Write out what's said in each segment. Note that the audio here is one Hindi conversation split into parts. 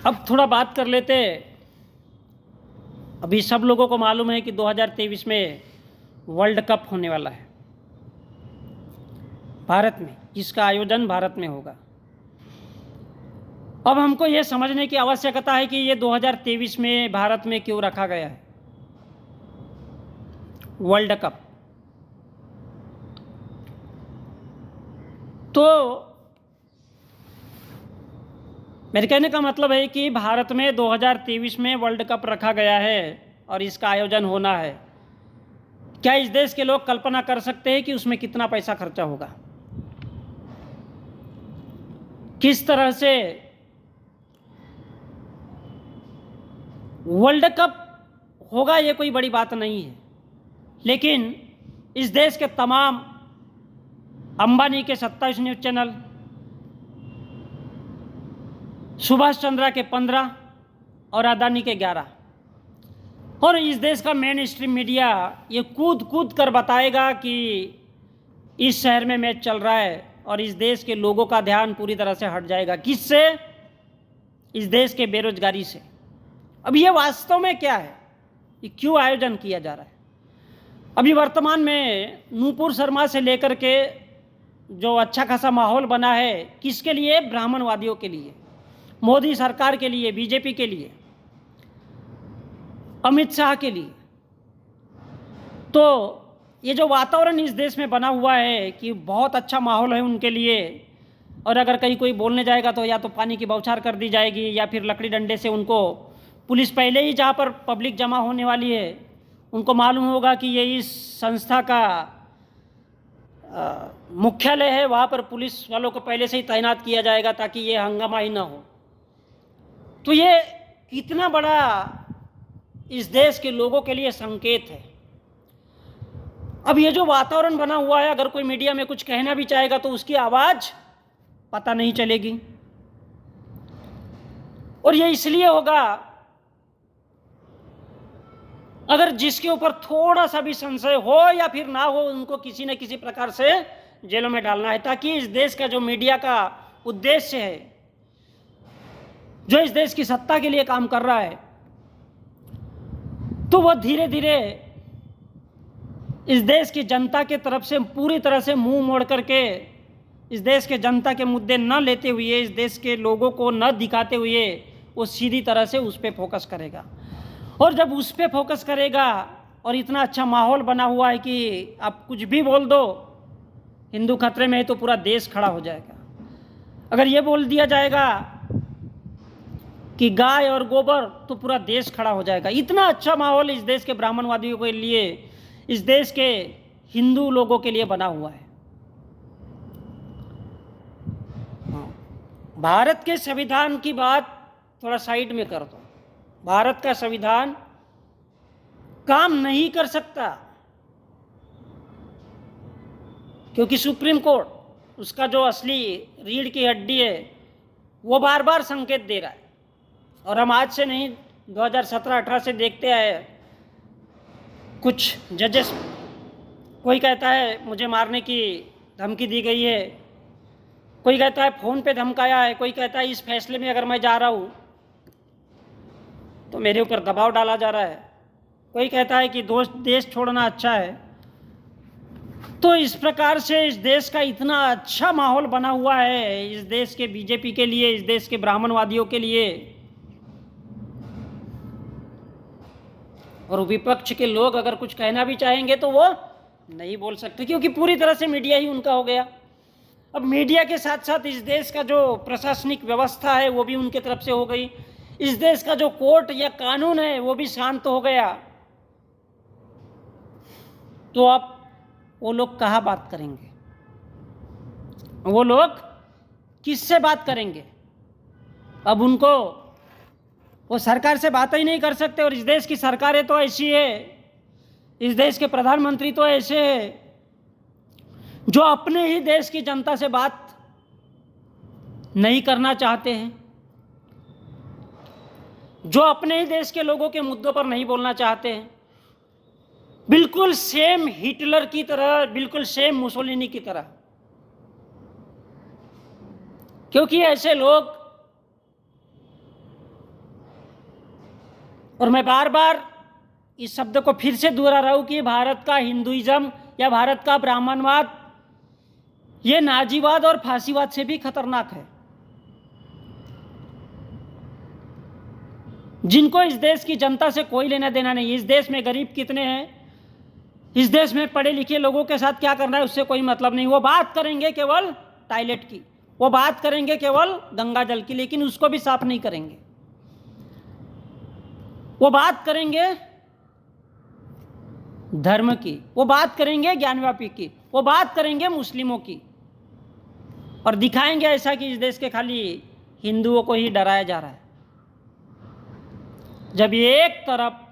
अब थोड़ा बात कर लेते। अभी सब लोगों को मालूम है कि 2023 में वर्ल्ड कप होने वाला है भारत में, जिसका आयोजन भारत में होगा। अब हमको ये समझने की आवश्यकता है कि ये 2023 में भारत में क्यों रखा गया है वर्ल्ड कप। तो मेरे कहने का मतलब है कि भारत में 2023 में वर्ल्ड कप रखा गया है और इसका आयोजन होना है। क्या इस देश के लोग कल्पना कर सकते हैं कि उसमें कितना पैसा खर्चा होगा, किस तरह से वर्ल्ड कप होगा? ये कोई बड़ी बात नहीं है, लेकिन इस देश के तमाम अंबानी के 27 न्यूज़ चैनल, सुभाष चंद्रा के 15 और अदानी के 11, और इस देश का मेन स्ट्रीम मीडिया ये कूद कूद कर बताएगा कि इस शहर में मैच चल रहा है, और इस देश के लोगों का ध्यान पूरी तरह से हट जाएगा। किससे? इस देश के बेरोजगारी से। अब ये वास्तव में क्या है, ये क्यों आयोजन किया जा रहा है? अभी वर्तमान में नूपुर शर्मा से लेकर के जो अच्छा खासा माहौल बना है, किसके लिए? ब्राह्मणवादियों के लिए, मोदी सरकार के लिए, बीजेपी के लिए, अमित शाह के लिए। तो ये जो वातावरण इस देश में बना हुआ है कि बहुत अच्छा माहौल है उनके लिए, और अगर कहीं कोई बोलने जाएगा तो या तो पानी की बौछार कर दी जाएगी या फिर लकड़ी डंडे से उनको पुलिस, पहले ही जहाँ पर पब्लिक जमा होने वाली है उनको मालूम होगा कि ये इस संस्था का मुख्यालय है, वहाँ पर पुलिस वालों को पहले से ही तैनात किया जाएगा ताकि ये हंगामा ही ना हो। तो ये कितना बड़ा इस देश के लोगों के लिए संकेत है। अब ये जो वातावरण बना हुआ है, अगर कोई मीडिया में कुछ कहना भी चाहेगा तो उसकी आवाज़ पता नहीं चलेगी, और ये इसलिए होगा अगर जिसके ऊपर थोड़ा सा भी संशय हो या फिर ना हो, उनको किसी न किसी प्रकार से जेलों में डालना है, ताकि इस देश का जो मीडिया का उद्देश्य है, जो इस देश की सत्ता के लिए काम कर रहा है, तो वह धीरे धीरे इस देश की जनता के तरफ से पूरी तरह से मुंह मोड़ करके, इस देश के जनता के मुद्दे न लेते हुए, इस देश के लोगों को न दिखाते हुए, वो सीधी तरह से उस पर फोकस करेगा। और जब उस पर फोकस करेगा और इतना अच्छा माहौल बना हुआ है कि आप कुछ भी बोल दो, हिंदू खतरे में है, तो पूरा देश खड़ा हो जाएगा। अगर ये बोल दिया जाएगा कि गाय और गोबर, तो पूरा देश खड़ा हो जाएगा। इतना अच्छा माहौल इस देश के ब्राह्मणवादियों के लिए, इस देश के हिंदू लोगों के लिए बना हुआ है। भारत के संविधान की बात थोड़ा साइड में कर दो। भारत का संविधान काम नहीं कर सकता क्योंकि सुप्रीम कोर्ट, उसका जो असली रीढ़ की हड्डी है, वो बार बार संकेत दे रहा है। और हम आज से नहीं, 2017-18 से देखते आए। कुछ जजेस, कोई कहता है मुझे मारने की धमकी दी गई है, कोई कहता है फ़ोन पे धमकाया है, कोई कहता है इस फैसले में अगर मैं जा रहा हूँ तो मेरे ऊपर दबाव डाला जा रहा है, कोई कहता है कि देश छोड़ना अच्छा है। तो इस प्रकार से इस देश का इतना अच्छा माहौल बना हुआ है, इस देश के बीजेपी के लिए, इस देश के ब्राह्मणवादियों के लिए, और विपक्ष के लोग अगर कुछ कहना भी चाहेंगे तो वो नहीं बोल सकते, क्योंकि पूरी तरह से मीडिया ही उनका हो गया। अब मीडिया के साथ साथ इस देश का जो प्रशासनिक व्यवस्था है वो भी उनके तरफ से हो गई। इस देश का जो कोर्ट या कानून है वो भी शांत हो गया। तो अब वो लोग कहाँ बात करेंगे? वो लोग किससे बात करेंगे? अब उनको, वो सरकार से बात ही नहीं कर सकते। और इस देश की सरकारें तो ऐसी है, इस देश के प्रधानमंत्री तो ऐसे हैं जो अपने ही देश की जनता से बात नहीं करना चाहते हैं, जो अपने ही देश के लोगों के मुद्दों पर नहीं बोलना चाहते हैं। बिल्कुल सेम हिटलर की तरह, बिल्कुल सेम मुसोलिनी की तरह। क्योंकि ऐसे लोग और मैं बार बार इस शब्द को फिर से दोहरा रहा हूँ कि भारत का हिंदुइज्म या भारत का ब्राह्मणवाद ये नाजीवाद और फांसीवाद से भी खतरनाक है। जिनको इस देश की जनता से कोई लेना देना नहीं, इस देश में गरीब कितने हैं, इस देश में पढ़े लिखे लोगों के साथ क्या करना है उससे कोई मतलब नहीं। वो बात करेंगे केवल टॉयलेट की, वो बात करेंगे केवल गंगा जल की, लेकिन उसको भी साफ नहीं करेंगे। वो बात करेंगे धर्म की, वो बात करेंगे ज्ञानव्यापी की, वो बात करेंगे मुस्लिमों की, और दिखाएंगे ऐसा कि इस देश के खाली हिंदुओं को ही डराया जा रहा है। जब ये एक तरफ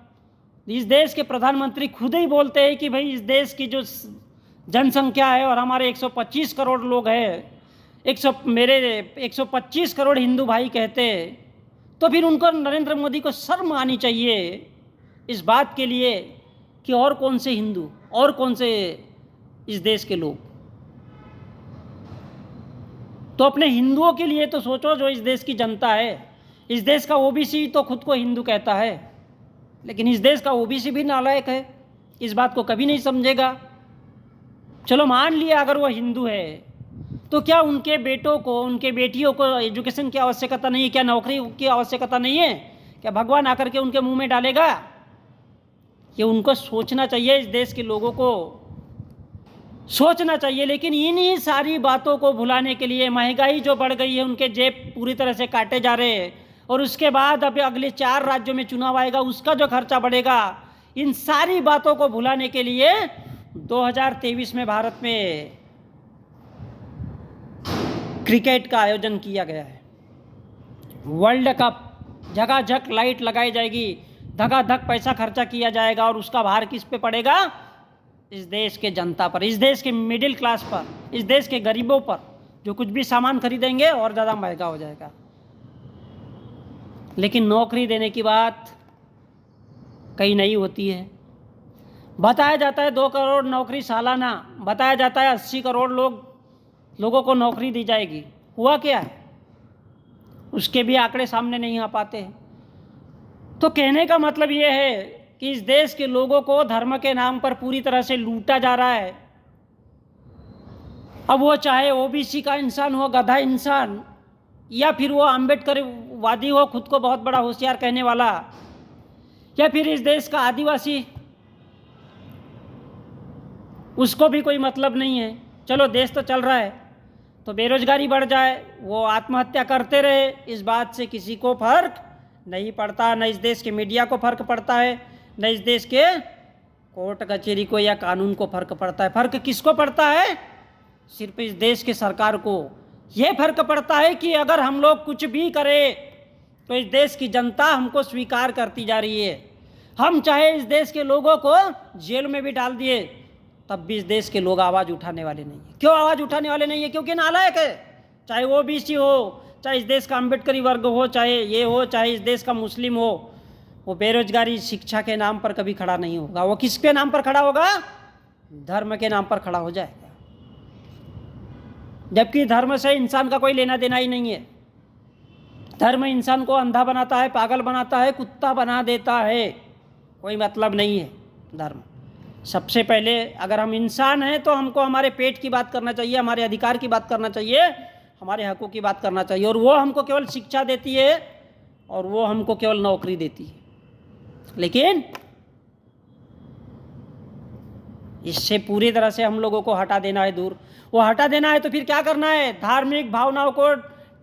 इस देश के प्रधानमंत्री खुद ही बोलते हैं कि भाई इस देश की जो जनसंख्या है और हमारे 125 करोड़ लोग हैं, 125 करोड़ हिंदू भाई कहते हैं, तो फिर उनको नरेंद्र मोदी को शर्म आनी चाहिए इस बात के लिए कि और कौन से हिंदू और कौन से इस देश के लोग। तो अपने हिंदुओं के लिए तो सोचो जो इस देश की जनता है। इस देश का ओबीसी तो खुद को हिंदू कहता है, लेकिन इस देश का ओबीसी भी नालायक है, इस बात को कभी नहीं समझेगा। चलो मान लिया अगर वो हिंदू है, तो क्या उनके बेटों को, उनके बेटियों को एजुकेशन की आवश्यकता नहीं है? क्या नौकरी की आवश्यकता नहीं है? क्या भगवान आकर के उनके मुंह में डालेगा? ये उनको सोचना चाहिए, इस देश के लोगों को सोचना चाहिए। लेकिन इन्हीं सारी बातों को भुलाने के लिए महंगाई जो बढ़ गई है, उनके जेब पूरी तरह से काटे जा रहे हैं, और उसके बाद अभी अगले 4 राज्यों में चुनाव आएगा, उसका जो खर्चा बढ़ेगा, इन सारी बातों को भुलाने के लिए 2023 में भारत में क्रिकेट का आयोजन किया गया है। वर्ल्ड कप, जगह जगह लाइट लगाई जाएगी, धकाधक पैसा खर्चा किया जाएगा, और उसका भार किस पे पड़ेगा? इस देश के जनता पर, इस देश के मिडिल क्लास पर, इस देश के गरीबों पर, जो कुछ भी सामान खरीदेंगे और ज़्यादा महंगा हो जाएगा। लेकिन नौकरी देने की बात कहीं नहीं होती है। बताया जाता है 2 करोड़ नौकरी सालाना, बताया जाता है 80 करोड़ लोगों को नौकरी दी जाएगी। हुआ क्या है? उसके भी आंकड़े सामने नहीं आ पाते हैं। तो कहने का मतलब ये है कि इस देश के लोगों को धर्म के नाम पर पूरी तरह से लूटा जा रहा है। अब वो चाहे ओबीसी का इंसान हो, गधा इंसान, या फिर वो अम्बेडकर वादी हो, खुद को बहुत बड़ा होशियार कहने वाला, या फिर इस देश का आदिवासी, उसको भी कोई मतलब नहीं है। चलो देश तो चल रहा है, तो बेरोजगारी बढ़ जाए, वो आत्महत्या करते रहे, इस बात से किसी को फर्क नहीं पड़ता। न इस देश के मीडिया को फर्क पड़ता है, न इस देश के कोर्ट कचहरी को या कानून को फर्क पड़ता है। फर्क किसको पड़ता है? सिर्फ इस देश के सरकार को। ये फर्क पड़ता है कि अगर हम लोग कुछ भी करें तो इस देश की जनता हमको स्वीकार करती जा रही है। हम चाहे इस देश के लोगों को जेल में भी डाल दिए, तब भी इस देश के लोग आवाज़ उठाने वाले नहीं है। क्यों आवाज़ उठाने वाले नहीं है? क्योंकि नालायक है। चाहे वो ओबीसी हो, चाहे इस देश का अम्बेडकरी वर्ग हो, चाहे ये हो, चाहे इस देश का मुस्लिम हो, वो बेरोजगारी शिक्षा के नाम पर कभी खड़ा नहीं होगा। वो किसके नाम पर खड़ा होगा? धर्म के नाम पर खड़ा हो जाएगा। जबकि धर्म से इंसान का कोई लेना देना ही नहीं है। धर्म इंसान को अंधा बनाता है, पागल बनाता है, कुत्ता बना देता है, कोई मतलब नहीं है धर्म। सबसे पहले अगर हम इंसान हैं तो हमको हमारे पेट की बात करना चाहिए, हमारे अधिकार की बात करना चाहिए, हमारे हकों की बात करना चाहिए, और वो हमको केवल शिक्षा देती है और वो हमको केवल नौकरी देती है। लेकिन इससे पूरी तरह से हम लोगों को हटा देना है दूर। वो हटा देना है तो फिर क्या करना है? धार्मिक भावनाओं को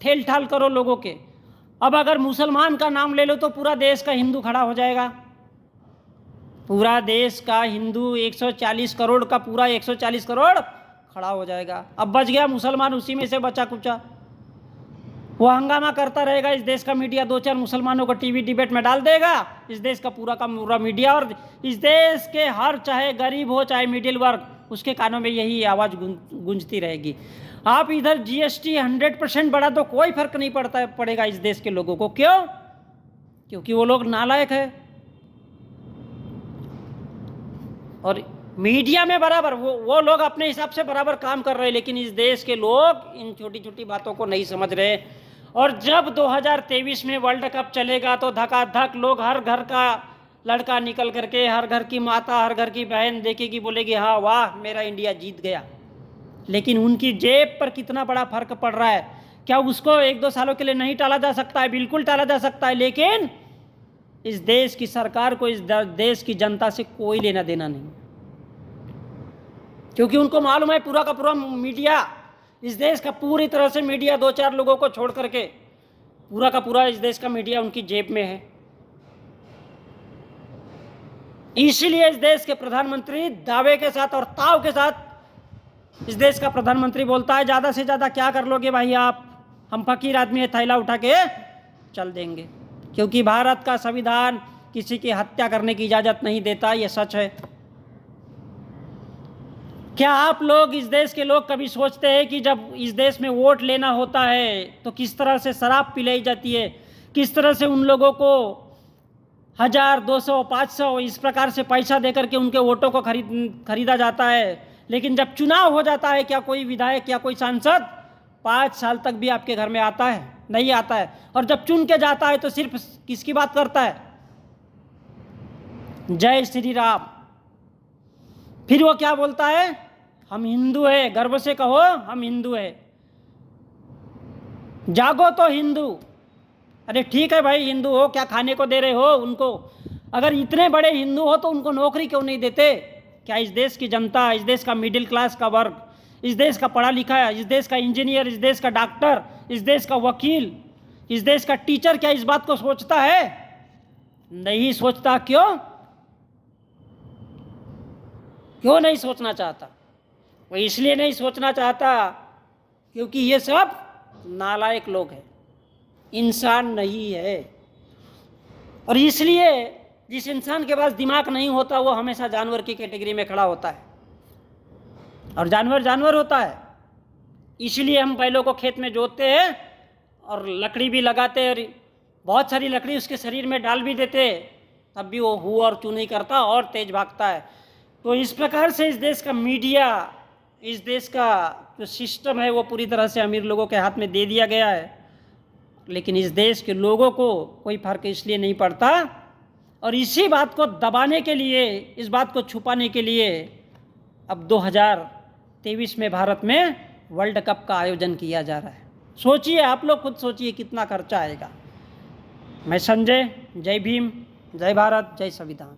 ठेल ठाल करो लोगों के। अब अगर मुसलमान का नाम ले लो तो पूरा देश का हिंदू खड़ा हो जाएगा। पूरा देश का हिंदू 140 करोड़ का पूरा 140 करोड़ खड़ा हो जाएगा। अब बच गया मुसलमान, उसी में से बचा कुचा। वो हंगामा करता रहेगा। इस देश का मीडिया 2-4 मुसलमानों को टीवी डिबेट में डाल देगा। इस देश का पूरा मीडिया और इस देश के हर, चाहे गरीब हो चाहे मिडिल वर्ग, उसके कानों में यही आवाज़ गूंजती रहेगी। आप इधर जीएसटी 100% बढ़ा दो, कोई फर्क नहीं पड़ेगा इस देश के लोगों को। क्यों? क्योंकि वो लोग नालायक है। और मीडिया में बराबर वो लोग अपने हिसाब से बराबर काम कर रहे हैं, लेकिन इस देश के लोग इन छोटी छोटी बातों को नहीं समझ रहे। और जब 2023 में वर्ल्ड कप चलेगा तो धकाधक लोग, हर घर का लड़का निकल करके, हर घर की माता, हर घर की बहन देखेगी, बोलेगी हाँ वाह मेरा इंडिया जीत गया। लेकिन उनकी जेब पर कितना बड़ा फर्क पड़ रहा है। क्या उसको 1-2 सालों के लिए नहीं टाला जा सकता है? बिल्कुल टाला जा सकता है, लेकिन इस देश की सरकार को, इस देश की जनता से कोई लेना देना नहीं, क्योंकि उनको मालूम है पूरा का पूरा मीडिया, इस देश का पूरी तरह से मीडिया, 2-4 लोगों को छोड़ करके पूरा का पूरा इस देश का मीडिया उनकी जेब में है। इसीलिए इस देश के प्रधानमंत्री दावे के साथ और ताव के साथ इस देश का प्रधानमंत्री बोलता है ज़्यादा से ज़्यादा क्या कर लोगे भाई आप, हम फकीर आदमी है, थैला उठा के चल देंगे, क्योंकि भारत का संविधान किसी की हत्या करने की इजाज़त नहीं देता। ये सच है। क्या आप लोग, इस देश के लोग, कभी सोचते हैं कि जब इस देश में वोट लेना होता है तो किस तरह से शराब पिलाई जाती है, किस तरह से उन लोगों को 1000, 200, 500 इस प्रकार से पैसा देकर के उनके वोटों को खरीदा जाता है। लेकिन जब चुनाव हो जाता है, क्या कोई विधायक या कोई सांसद 5 साल तक भी आपके घर में आता है? नहीं आता है। और जब चुन के जाता है तो सिर्फ किसकी बात करता है? जय श्री राम। फिर वो क्या बोलता है? हम हिंदू है, गर्व से कहो हम हिंदू है, जागो तो हिंदू। अरे ठीक है भाई, हिंदू हो, क्या खाने को दे रहे हो उनको? अगर इतने बड़े हिंदू हो तो उनको नौकरी क्यों नहीं देते? क्या इस देश की जनता, इस देश का मिडिल क्लास का वर्ग, इस देश का पढ़ा लिखा है, इस देश का इंजीनियर, इस देश का डॉक्टर, इस देश का वकील, इस देश का टीचर, क्या इस बात को सोचता है? नहीं सोचता। क्यों नहीं सोचना चाहता? वो इसलिए नहीं सोचना चाहता क्योंकि ये सब नालायक लोग हैं, इंसान नहीं है। और इसलिए जिस इंसान के पास दिमाग नहीं होता वो हमेशा जानवर की कैटेगरी में खड़ा होता है, और जानवर जानवर होता है। इसलिए हम बैलों को खेत में जोतते हैं और लकड़ी भी लगाते हैं, और बहुत सारी लकड़ी उसके शरीर में डाल भी देते, तब भी वो हु और चू नहीं करता और तेज भागता है। तो इस प्रकार से इस देश का मीडिया, इस देश का जो सिस्टम है वो पूरी तरह से अमीर लोगों के हाथ में दे दिया गया है। लेकिन इस देश के लोगों को कोई फर्क इसलिए नहीं पड़ता, और इसी बात को दबाने के लिए, इस बात को छुपाने के लिए अब 2023 में भारत में वर्ल्ड कप का आयोजन किया जा रहा है। सोचिए, आप लोग खुद सोचिए कितना खर्चा आएगा। मैं संजय, जय भीम, जय भारत, जय संविधान।